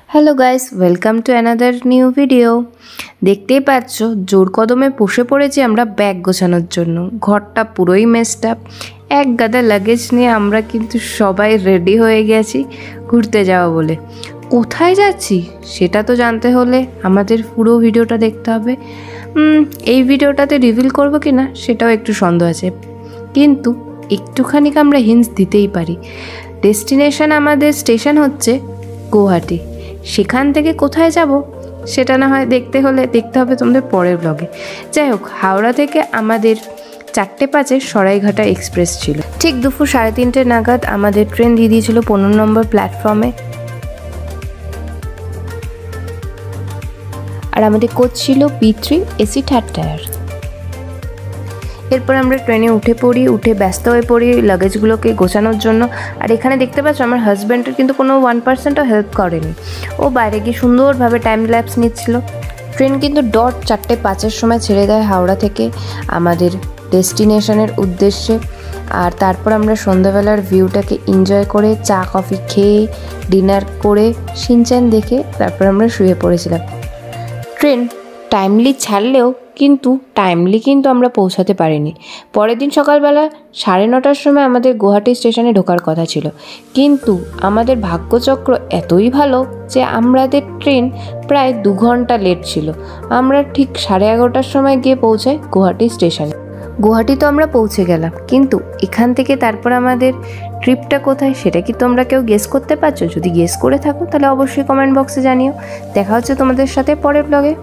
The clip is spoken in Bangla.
Hello guys, welcome to another new video. দেখতেই পাচ্ছ জোর কদমে বসে পড়েছি আমরা ব্যাগ গোছানোর জন্য। ঘরটা পুরোই মেসড আপ। এক গাদা লাগেজ নিয়ে আমরা কিন্তু সবাই রেডি হয়ে গেছি ঘুরতে যাওয়া বলে। কোথায় যাচ্ছি সেটা তো জানতে হলে আমাদের পুরো ভিডিওটা দেখতে হবে। এই ভিডিওটাতে রিভিল করবো কি না সেটাও একটু সন্দেহ আছে, কিন্তু একটুখানি আমরা হিন্টস দিতেই পারি। ডেস্টিনেশন আমাদের স্টেশন হচ্ছে গুয়াহাটি। সেখান থেকে কোথায় যাব সেটা না হয় দেখতে হবে তোমাদের পরের ব্লগে। যাই হোক, হাওড়া থেকে আমাদের 4:05 সরাইঘাটা এক্সপ্রেস ছিল। ঠিক দুপুর 3:30 নাগাদ আমাদের ট্রেন দিয়ে দিয়েছিল 15 নম্বর প্ল্যাটফর্মে। আর আমাদের কোচ ছিল B3 AC থার্ড টায়ার। এরপর আমরা ট্রেনে উঠে ব্যস্ত হয়ে পড়ি লাগেজগুলোকে গোছানোর জন্য। আর এখানে দেখতে পাচ্ছ আমার হাজব্যান্ডের কিন্তু কোনো 1%ও হেল্প করেনি। ও বাইরে গিয়ে সুন্দরভাবে টাইম ল্যাপস নিচ্ছিল। ট্রেন কিন্তু ডট 4:05 সময় ছেড়ে দেয় হাওড়া থেকে আমাদের ডেস্টিনেশনের উদ্দেশ্যে। আর তারপর আমরা সন্ধ্যাবেলার ভিউটাকে এনজয় করে চা কফি খেয়ে ডিনার করে শিনচ্যান দেখে তারপর আমরা শুয়ে পড়েছিলাম। ট্রেন টাইমলি ছাড়লেও টাইমলি আমরা পৌঁছাতে পারিনি। পরের দিন সকালবেলা 9:30 সময় আমাদের গুয়াহাটি স্টেশনে ঢোকার কথা ছিল, কিন্তু আমাদের ভাগ্যচক্র এতই ভালো যে আমাদের ট্রেন প্রায় 2 ঘন্টা লেট ছিল। আমরা ঠিক 11:30 সময় গিয়ে পৌঁছাই গুয়াহাটি স্টেশনে। গুয়াহাটি তো আমরা পৌঁছে গেলাম, কিন্তু এখান থেকে তারপর আমাদের ট্রিপটা কোথায় সেটা কি তোমরা কেউ গেস করতে পারছো? যদি গেস করে থাকো তাহলে অবশ্যই কমেন্ট বক্সে জানিও। দেখা হচ্ছে তোমাদের সাথে পরের ব্লগে।